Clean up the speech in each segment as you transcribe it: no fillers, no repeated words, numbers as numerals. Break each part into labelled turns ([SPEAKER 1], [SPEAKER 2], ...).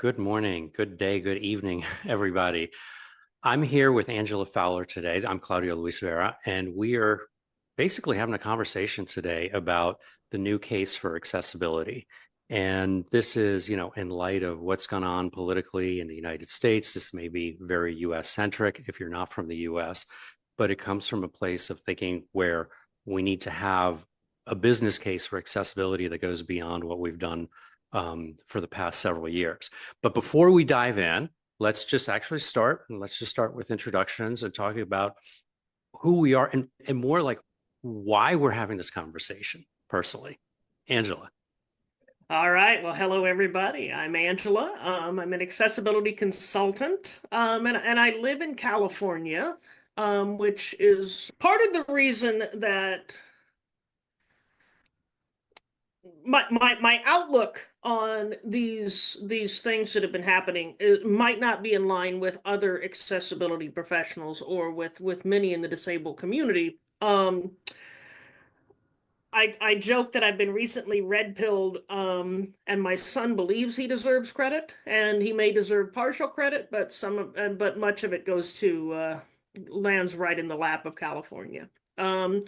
[SPEAKER 1] Good morning, good day, good evening, everybody. I'm here with Angela Fowler today. I'm Claudio Luis Vera, and we are basically having a conversation today about the new case for accessibility. And this is, in light of what's gone on politically in the United States. This may be very US centric if you're not from the US, but it comes from a place of thinking where we need to have a business case for accessibility that goes beyond what we've done for the past several years. But before we dive in, let's just actually start, and let's just start with introductions and talking about who we are and more like why we're having this conversation personally. Angela.
[SPEAKER 2] All right. Well, hello, everybody. I'm Angela. I'm an accessibility consultant, and I live in California, which is part of the reason that my outlook on these things that have been happening might not be in line with other accessibility professionals or with many in the disabled community. I joke that I've been recently red pilled, and my son believes he deserves credit, and he may deserve partial credit, but but much of it goes to lands right in the lap of California. Um,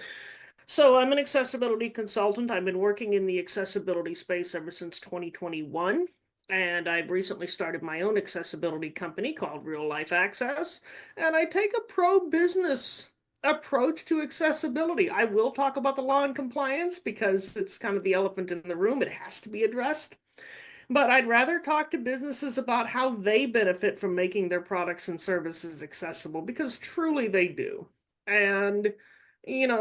[SPEAKER 2] so I'm an accessibility consultant. I've been working in the accessibility space ever since 2021. And I've recently started my own accessibility company called Real Life Access. And I take a pro-business approach to accessibility. I will talk about the law and compliance because it's kind of the elephant in the room. It has to be addressed. But I'd rather talk to businesses about how they benefit from making their products and services accessible because truly they do. And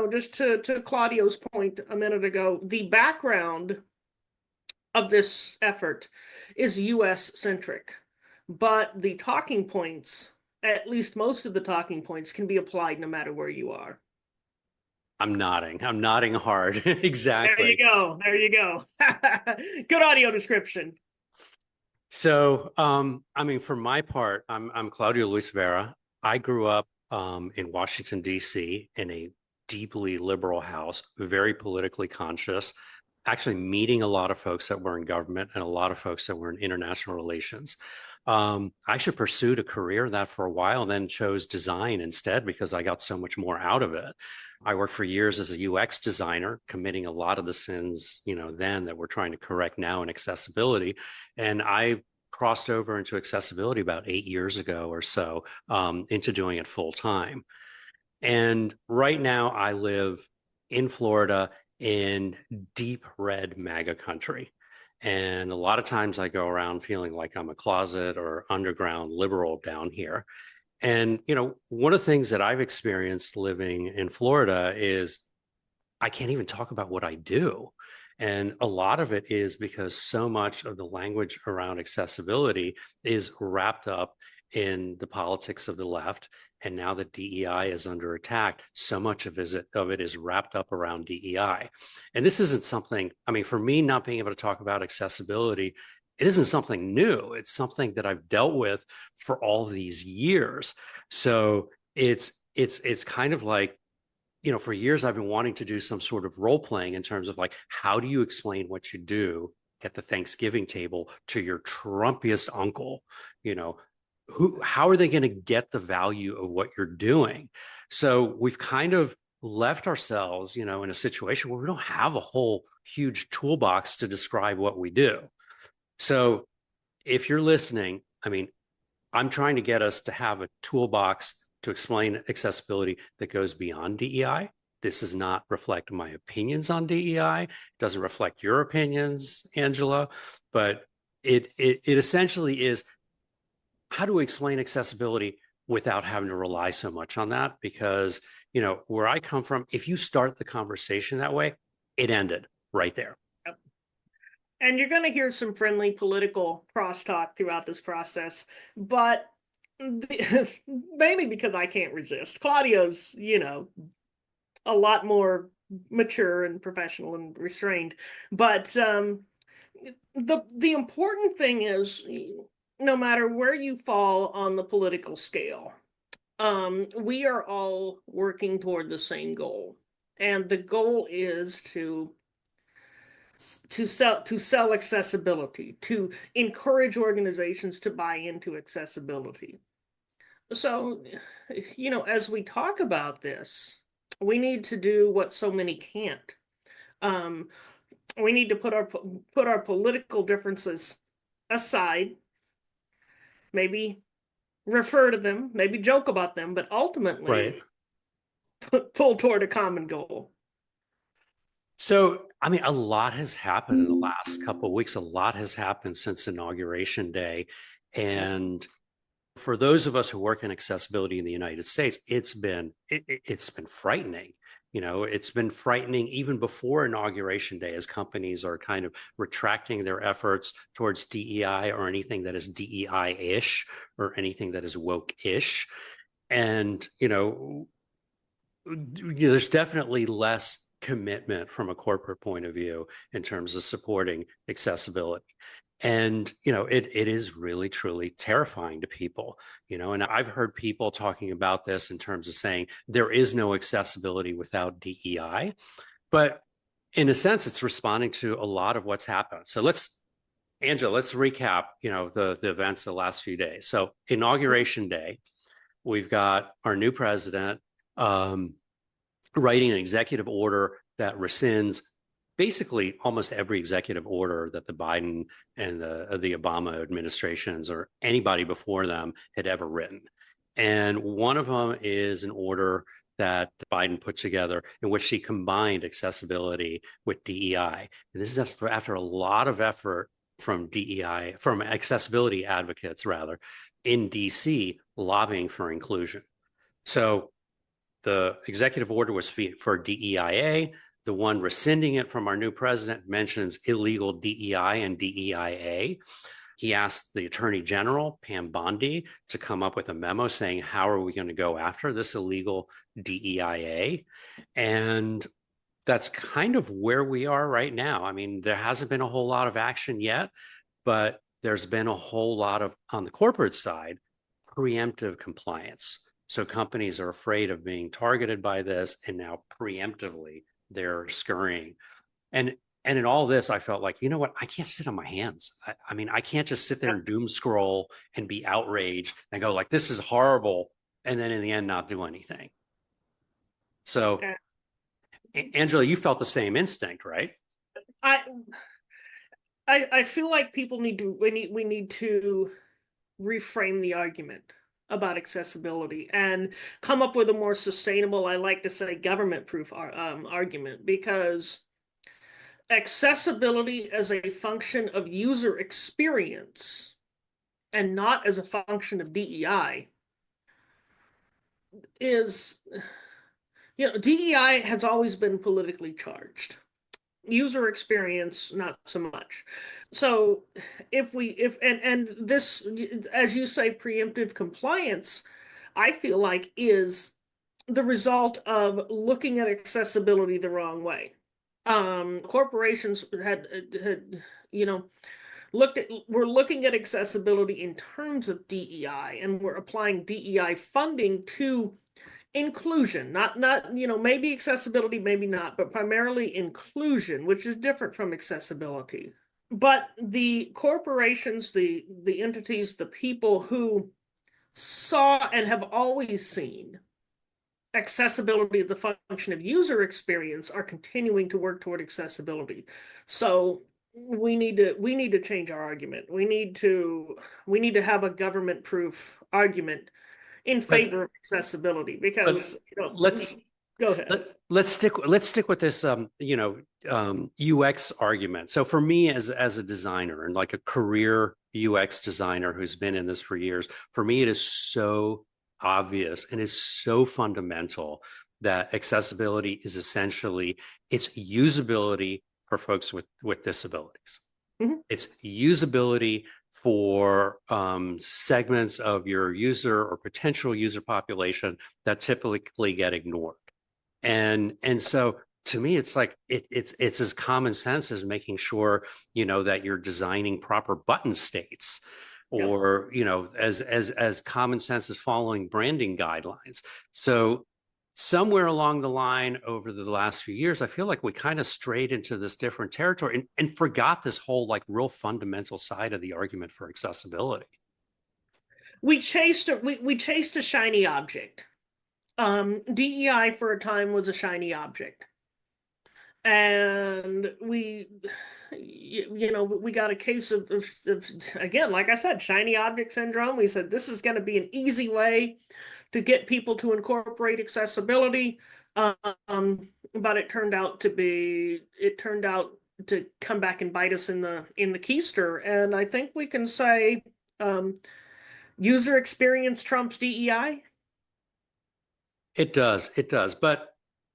[SPEAKER 2] just to Claudio's point a minute ago, the background of this effort is US centric, but the talking points, at least most of the talking points, can be applied no matter where you are.
[SPEAKER 1] I'm nodding. I'm nodding hard.
[SPEAKER 2] There you
[SPEAKER 1] Exactly.
[SPEAKER 2] go. There you go. Good audio description.
[SPEAKER 1] So, for my part, I'm Claudio Luis Vera. I grew up in Washington, D.C., in a deeply liberal house, very politically conscious, actually meeting a lot of folks that were in government and a lot of folks that were in international relations. I actually pursued a career in that for a while, and then chose design instead because I got so much more out of it. I worked for years as a UX designer, committing a lot of the sins, then that we're trying to correct now in accessibility. And I crossed over into accessibility about 8 years ago or so, into doing it full time. And right now I live in Florida in deep red MAGA country. And a lot of times I go around feeling like I'm a closet or underground liberal down here. And, one of the things that I've experienced living in Florida is I can't even talk about what I do. And a lot of it is because so much of the language around accessibility is wrapped up in the politics of the left. And now that DEI is under attack, so much of it is wrapped up around DEI. And this isn't something, for me, not being able to talk about accessibility, it isn't something new. It's something that I've dealt with for all these years. So it's kind of like, for years I've been wanting to do some sort of role playing in terms of like, how do you explain what you do at the Thanksgiving table to your Trumpiest uncle? How are they going to get the value of what you're doing? So we've kind of left ourselves, in a situation where we don't have a whole huge toolbox to describe what we do. So if you're listening, I'm trying to get us to have a toolbox to explain accessibility that goes beyond DEI. This does not reflect my opinions on DEI. It doesn't reflect your opinions, Angela, but it essentially is how do we explain accessibility without having to rely so much on that? Because, where I come from, if you start the conversation that way, it ended right there.
[SPEAKER 2] Yep. And you're going to hear some friendly political crosstalk throughout this process, but mainly because I can't resist. Claudio's, a lot more mature and professional and restrained. But the important thing is, no matter where you fall on the political scale, we are all working toward the same goal. And the goal is to to sell accessibility, to encourage organizations to buy into accessibility. So, as we talk about this, we need to do what so many can't. Um, we need to put our political differences aside, maybe refer to them, maybe joke about them, but
[SPEAKER 1] Right.
[SPEAKER 2] ultimately pull toward a common goal.
[SPEAKER 1] So, I mean, a lot has happened in the last couple of weeks. A lot has happened since Inauguration Day. And for those of us who work in accessibility in the United States, it's been frightening. It's been frightening even before Inauguration Day as companies are kind of retracting their efforts towards DEI or anything that is DEI-ish or anything that is woke-ish. And, there's definitely less commitment from a corporate point of view in terms of supporting accessibility. And, it is really, truly terrifying to people, and I've heard people talking about this in terms of saying there is no accessibility without DEI. But in a sense, it's responding to a lot of what's happened. So Angela, let's recap, the events of the last few days. So Inauguration Day, we've got our new president, writing an executive order that rescinds basically almost every executive order that the Biden and the Obama administrations or anybody before them had ever written. And one of them is an order that Biden put together in which he combined accessibility with DEI. And this is after a lot of effort from DEI, from accessibility advocates rather, in DC lobbying for inclusion. So the executive order was for DEIA. The one rescinding it from our new president mentions illegal DEI and DEIA. He asked the Attorney General, Pam Bondi, to come up with a memo saying, how are we going to go after this illegal DEIA? And that's kind of where we are right now. I mean, there hasn't been a whole lot of action yet, but there's been a whole lot of, on the corporate side, preemptive compliance. So companies are afraid of being targeted by this, and now preemptively they're scurrying. And in all this, I felt like, you know what? I can't sit on my hands. I mean, I can't just sit there and doom scroll and be outraged and go like, this is horrible, and then in the end not do anything. So, Angela, you felt the same instinct, right?
[SPEAKER 2] I I feel like we need to reframe the argument about accessibility and come up with a more sustainable, I like to say, government-proof argument, because accessibility as a function of user experience and not as a function of DEI is, DEI has always been politically charged. User experience, not so much. So if this, as you say, preemptive compliance, I feel like is the result of looking at accessibility the wrong way. Corporations had we're looking at accessibility in terms of DEI, and we're applying DEI funding to inclusion, not maybe accessibility, maybe not, but primarily inclusion, which is different from accessibility. But the corporations, the entities, the people who saw and have always seen accessibility as a function of user experience are continuing to work toward accessibility. So we need to change our argument. We need to have a government proof argument in
[SPEAKER 1] But
[SPEAKER 2] favor of accessibility,
[SPEAKER 1] but
[SPEAKER 2] because
[SPEAKER 1] let's
[SPEAKER 2] go ahead.
[SPEAKER 1] let's stick with this UX argument. So for me as a designer and like a career UX designer who's been in this for years, for me it is so obvious and is so fundamental that accessibility is essentially it's usability for folks with disabilities.
[SPEAKER 2] Mhm.
[SPEAKER 1] It's usability for segments of your user or potential user population that typically get ignored. And so to me, it's like it's as common sense as making sure that you're designing proper button states,
[SPEAKER 2] Yep.
[SPEAKER 1] or as common sense as following branding guidelines. So somewhere along the line over the last few years, I feel like we kind of strayed into this different territory and forgot this whole like real fundamental side of the argument for accessibility.
[SPEAKER 2] We chased a shiny object. DEI for a time was a shiny object. And we got a case of again, like I said, shiny object syndrome. We said this is going to be an easy way to get people to incorporate accessibility. But it turned out to come back and bite us in the keister. And I think we can say user experience trumps DEI.
[SPEAKER 1] It does. But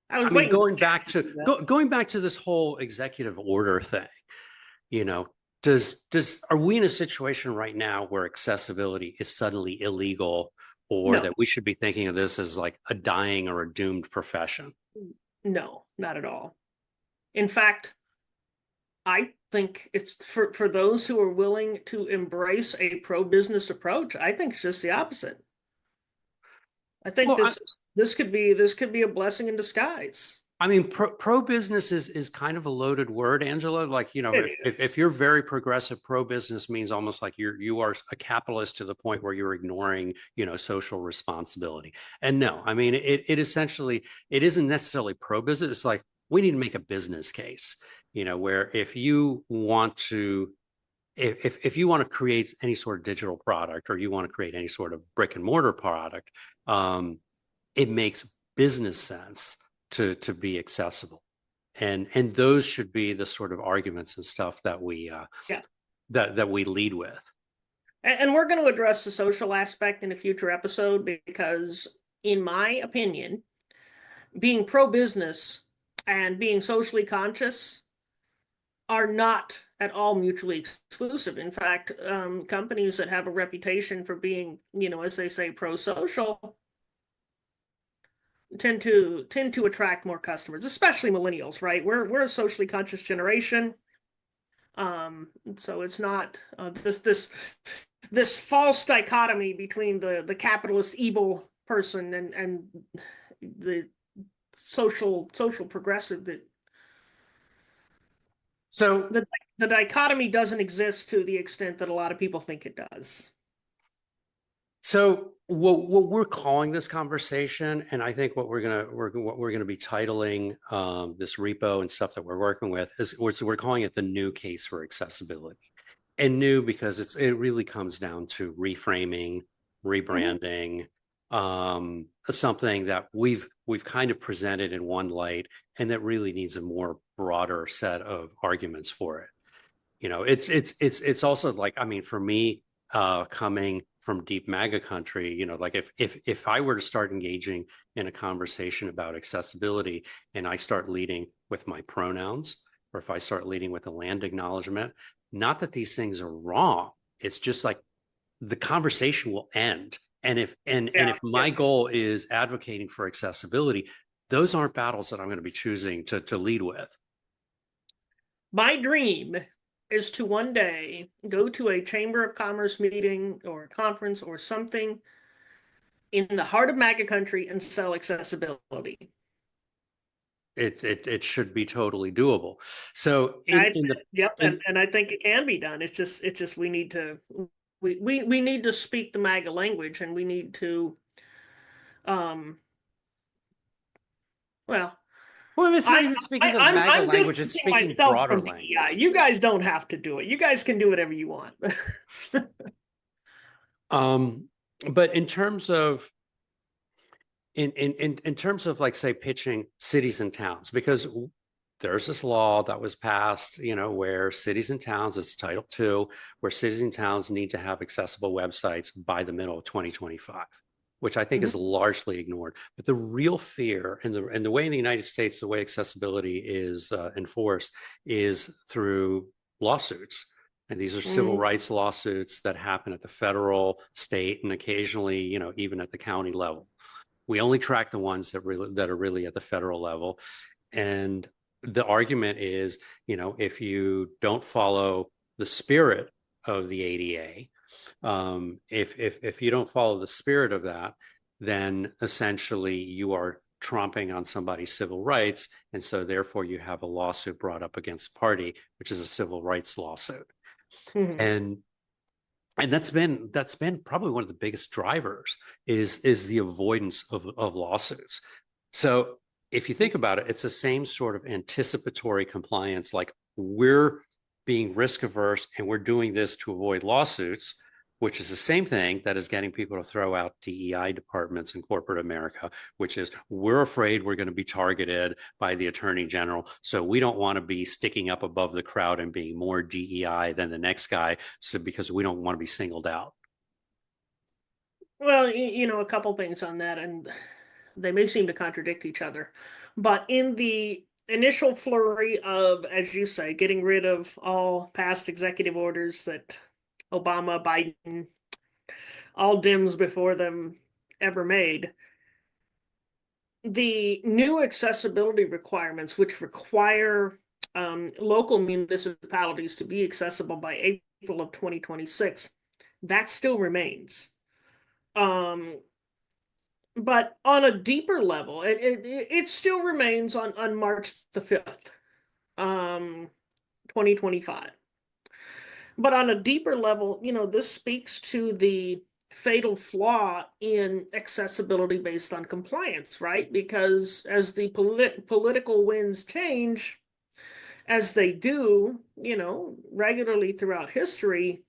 [SPEAKER 2] I was
[SPEAKER 1] I mean,
[SPEAKER 2] waiting for
[SPEAKER 1] going back
[SPEAKER 2] Jackson to
[SPEAKER 1] to
[SPEAKER 2] do that.
[SPEAKER 1] going back to this whole executive order thing, you know, does are we in a situation right now where accessibility is suddenly illegal, or
[SPEAKER 2] No,
[SPEAKER 1] that we should be thinking of this as like a dying or a doomed profession?
[SPEAKER 2] no, not at all. In fact, I think it's for those who are willing to embrace a pro-business approach, I think it's just the opposite. I think
[SPEAKER 1] Well,
[SPEAKER 2] this could be a blessing in disguise.
[SPEAKER 1] I mean, pro business is kind of a loaded word, Angela. Like,
[SPEAKER 2] It
[SPEAKER 1] if
[SPEAKER 2] is.
[SPEAKER 1] you're very progressive, pro business means almost like you are a capitalist to the point where you're ignoring, social responsibility. And no, I mean, it essentially it isn't necessarily pro business. It's like we need to make a business case, where if you want to create any sort of digital product or you want to create any sort of brick and mortar product, it makes business sense to be accessible, and those should be the sort of arguments and stuff that we
[SPEAKER 2] Yeah.
[SPEAKER 1] that we lead with.
[SPEAKER 2] And we're going to address the social aspect in a future episode because, in my opinion, being pro-business and being socially conscious are not at all mutually exclusive. In fact, companies that have a reputation for being, as they say, pro-social tend to attract more customers, especially millennials, right? We're a socially conscious generation. So it's not this false dichotomy between the capitalist evil person and the social progressive that
[SPEAKER 1] So
[SPEAKER 2] the dichotomy doesn't exist to the extent that a lot of people think it does.
[SPEAKER 1] So what we're calling this conversation, and I think what we're gonna be titling this repo and stuff that we're working with is we're calling it the new case for accessibility. And new because it really comes down to reframing,
[SPEAKER 2] Mhm.
[SPEAKER 1] rebranding, something that we've kind of presented in one light, and that really needs a more broader set of arguments for it. It's also like, I mean, for me, coming from deep MAGA country, like if I were to start engaging in a conversation about accessibility and I start leading with my pronouns, or if I start leading with a land acknowledgement, not that these things are wrong, it's just like the conversation will end. And
[SPEAKER 2] Yeah,
[SPEAKER 1] if
[SPEAKER 2] yeah.
[SPEAKER 1] my goal is advocating for accessibility, those aren't battles that I'm going to be choosing to lead with.
[SPEAKER 2] My dream is to one day go to a Chamber of Commerce meeting or a conference or something in the heart of MAGA country and sell accessibility.
[SPEAKER 1] It should be totally doable. So
[SPEAKER 2] I
[SPEAKER 1] in the
[SPEAKER 2] Yep,
[SPEAKER 1] in
[SPEAKER 2] and I think it can be done. It's just we need to speak the MAGA language and we need to um well
[SPEAKER 1] well, it's not
[SPEAKER 2] I,
[SPEAKER 1] even speaking the MAGA
[SPEAKER 2] I'm
[SPEAKER 1] language, it's
[SPEAKER 2] distancing
[SPEAKER 1] speaking
[SPEAKER 2] myself
[SPEAKER 1] broader
[SPEAKER 2] from DEI.
[SPEAKER 1] language.
[SPEAKER 2] You guys don't have to do it. You guys can do whatever you want.
[SPEAKER 1] Um, but in terms of like say pitching cities and towns, because there's this law that was passed, where cities and towns, it's Title II, where cities and towns need to have accessible websites by the middle of 2025, which I think is
[SPEAKER 2] Mhm.
[SPEAKER 1] largely ignored. But the real fear and the way in the United States, the way accessibility is enforced is through lawsuits. And these are civil
[SPEAKER 2] Mhm.
[SPEAKER 1] rights lawsuits that happen at the federal, state, and occasionally, even at the county level. We only track the ones that are really at the federal level. And the argument is, if you don't follow the spirit of the ADA, if you don't follow the spirit of that, then essentially you are tromping on somebody's civil rights. And so therefore you have a lawsuit brought up against the party, which is a civil rights lawsuit.
[SPEAKER 2] Mhm.
[SPEAKER 1] And that's been probably one of the biggest drivers is the avoidance of lawsuits. So if you think about it, it's the same sort of anticipatory compliance, like we're being risk averse and we're doing this to avoid lawsuits, which is the same thing that is getting people to throw out DEI departments in corporate America, which is we're afraid we're going to be targeted by the attorney general. So we don't want to be sticking up above the crowd and being more DEI than the next guy. So because we don't want to be singled out.
[SPEAKER 2] Well, a couple things on that, and they may seem to contradict each other. But in the initial flurry of, as you say, getting rid of all past executive orders that Obama, Biden, all Dems before them ever made, the new accessibility requirements, which require local municipalities to be accessible by April of 2026, that still remains. Um, but on a deeper level, it still remains on March the 5th, 2025. But on a deeper level, this speaks to the fatal flaw in accessibility based on compliance, right? Because as the political winds change, as they do, regularly throughout history,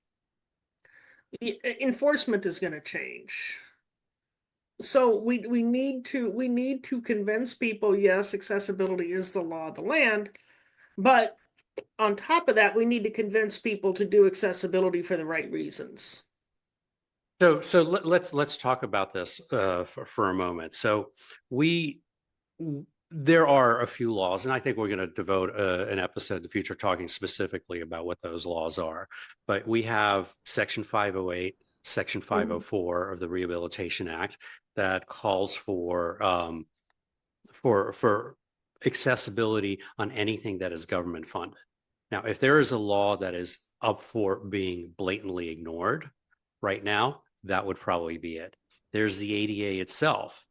[SPEAKER 2] enforcement is going to change. So we need to convince people, yes, accessibility is the law of the land, but on top of that, we need to convince people to do accessibility for the right reasons.
[SPEAKER 1] So let's talk about this for a moment. So we there are a few laws, and I think we're going to devote an episode in the future talking specifically about what those laws are. But we have Section 508, Section
[SPEAKER 2] Mhm.
[SPEAKER 1] 504 of the Rehabilitation Act that calls for accessibility on anything that is government funded. Now, if there is a law that is up for being blatantly ignored right now, that would probably be it. There's the ADA itself,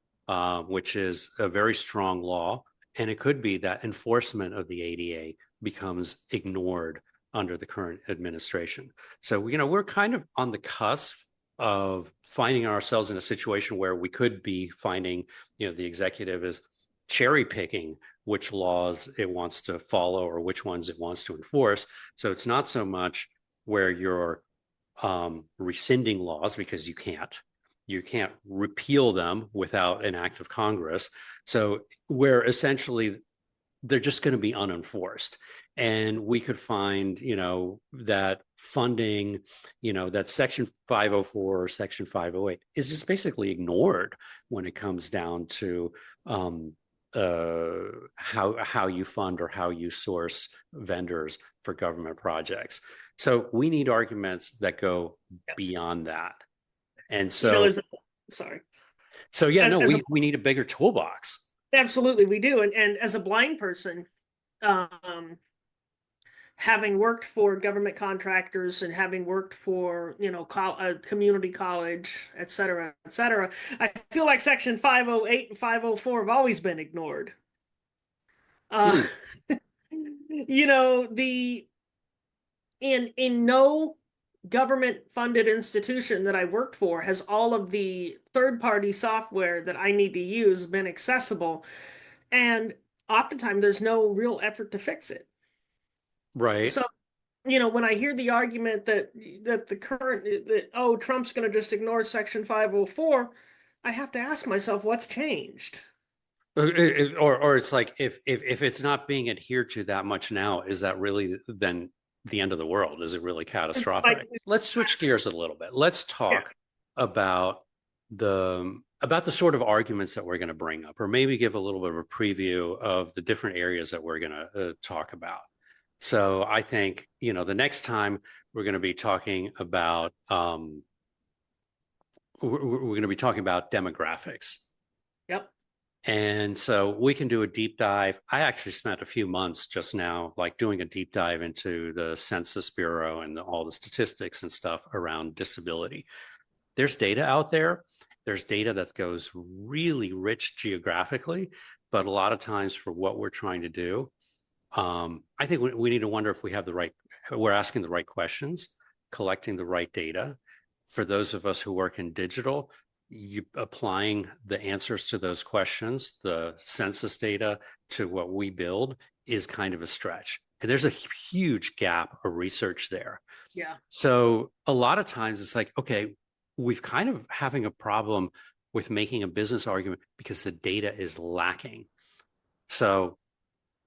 [SPEAKER 1] which is a very strong law, and it could be that enforcement of the ADA becomes ignored under the current administration. So, we're kind of on the cusp of finding ourselves in a situation where we could be finding, the executive is cherry picking which laws it wants to follow or which ones it wants to enforce. So it's not so much where you're rescinding laws because you can't. You can't repeal them without an act of Congress. So where essentially they're just going to be unenforced. And we could find, that funding, that Section 504 or Section 508 is just basically ignored when it comes down to how you fund or how you source vendors for government projects. So we need arguments that go beyond that. And so,
[SPEAKER 2] There's sorry.
[SPEAKER 1] so yeah, no,
[SPEAKER 2] As
[SPEAKER 1] we need a bigger toolbox.
[SPEAKER 2] absolutely we do. And as a blind person, um, having worked for government contractors and having worked for, a community college, et cetera, et cetera, I feel like Section 508 and 504 have always been ignored. Uh,
[SPEAKER 1] Mm,
[SPEAKER 2] the in no government funded institution that I worked for has all of the third party software that I need to use been accessible. And oftentimes there's no real effort to fix it.
[SPEAKER 1] right.
[SPEAKER 2] So, when I hear the argument that the current that oh, Trump's going to just ignore Section 504, I have to ask myself what's changed.
[SPEAKER 1] Or it's like if it's not being adhered to that much now, is that really then the end of the world? Is it really
[SPEAKER 2] Like,
[SPEAKER 1] catastrophic? Let's switch gears a little bit. Let's
[SPEAKER 2] yeah,
[SPEAKER 1] talk about the sort of arguments that we're going to bring up, or maybe give a little bit of a preview of the different areas that we're going to talk about. So I think, the next time we're going to be talking about we're going to be talking about demographics.
[SPEAKER 2] yep.
[SPEAKER 1] And so we can do a deep dive. I actually spent a few months just now, like doing a deep dive into the Census Bureau and all the statistics and stuff around disability. There's data out there, There's data that goes really rich geographically, but a lot of times for what we're trying to do, I think we need to wonder if we're asking the right questions, collecting the right data. For those of us who work in digital, you applying the answers to those questions, the census data to what we build is kind of a stretch. And there's a huge gap of research there.
[SPEAKER 2] Yeah.
[SPEAKER 1] So a lot of times it's like, okay, we've kind of having a problem with making a business argument because the data is lacking. So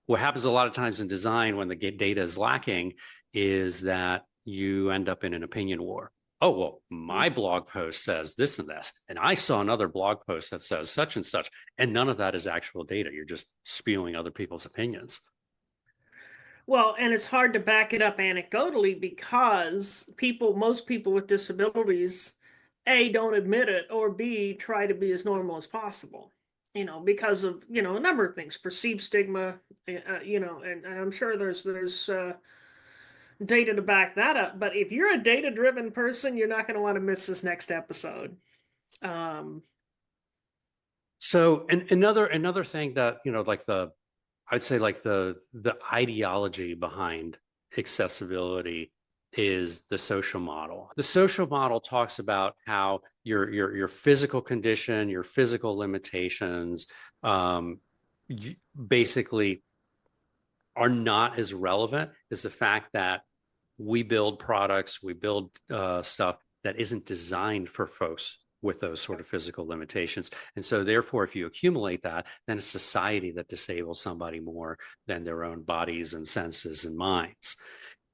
[SPEAKER 1] what happens a lot of times in design when the data is lacking is that you end up in an opinion war. Oh, well, my blog post says this and this, and I saw another blog post that says such and such, and none of that is actual data. You're just spewing other people's opinions.
[SPEAKER 2] Well, and it's hard to back it up anecdotally because most people with disabilities, A, don't admit it, or B, try to be as normal as possible, because of, a number of things, perceived stigma, and I'm sure there's data to back that up. But if you're a data-driven person, you're not going to want to miss this next episode. Um,
[SPEAKER 1] So, and another thing that, like I'd say like the ideology behind accessibility is the social model. The social model talks about how your physical condition, your physical limitations, um, you basically are not as relevant as the fact that we build products, we build stuff that isn't designed for folks with those sort of physical limitations. And so, therefore, if you accumulate that, then it's society that disables somebody more than their own bodies and senses and minds.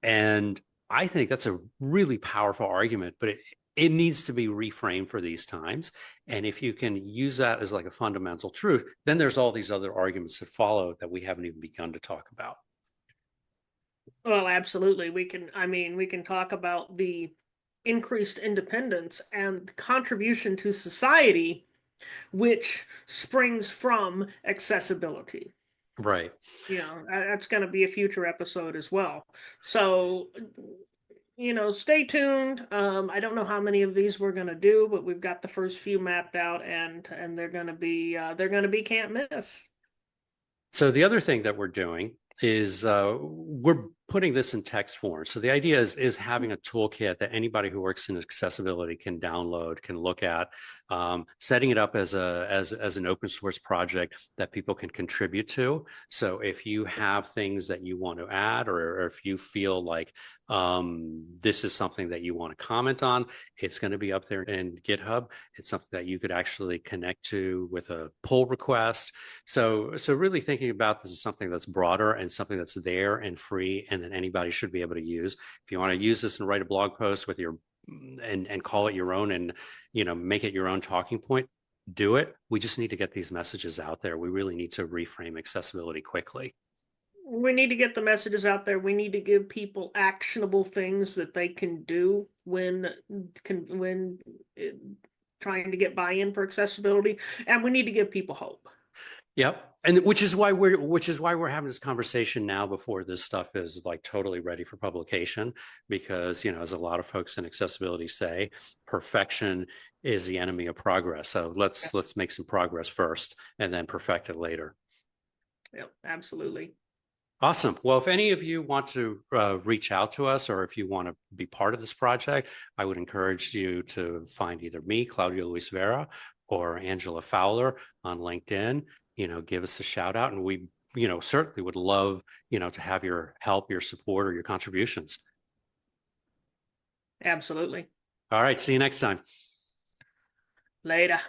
[SPEAKER 1] And I think that's a really powerful argument, but it needs to be reframed for these times. And if you can use that as like a fundamental truth, then there's all these other arguments that follow that we haven't even begun to talk about.
[SPEAKER 2] well, absolutely. We can talk about the increased independence and contribution to society, which springs from accessibility.
[SPEAKER 1] Right.
[SPEAKER 2] That's going to be a future episode as well. So, stay tuned. I don't know how many of these we're going to do, but we've got the first few mapped out, and they're going to be can't miss.
[SPEAKER 1] So the other thing that we're doing is we're putting this in text form. So the idea is having a toolkit that anybody who works in accessibility can download, can look at, setting it up as an open source project that people can contribute to. So if you have things that you want to add, or if you feel like this is something that you want to comment on, it's going to be up there in GitHub. It's something that you could actually connect to with a pull request. So really thinking about this as something that's broader and something that's there and free, and that anybody should be able to use. If you want to use this and write a blog post with your and call it your own, and make it your own talking point, do it. We just need to get these messages out there. We really need to reframe accessibility quickly.
[SPEAKER 2] We need to get the messages out there. We need to give people actionable things that they can do when trying to get buy-in for accessibility, and we need to give people hope.
[SPEAKER 1] Yep. And which is why we're having this conversation now before this stuff is like totally ready for publication, because, as a lot of folks in accessibility say, perfection is the enemy of progress. So let's make some progress first and then perfect it later.
[SPEAKER 2] Yep, absolutely.
[SPEAKER 1] Awesome. Well, if any of you want to reach out to us, or if you want to be part of this project, I would encourage you to find either me, Claudio Luis Vera, or Angela Fowler on LinkedIn. Give us a shout out, and we, certainly would love, to have your help, your support, or your contributions.
[SPEAKER 2] Absolutely.
[SPEAKER 1] All right. See you next time.
[SPEAKER 2] Later.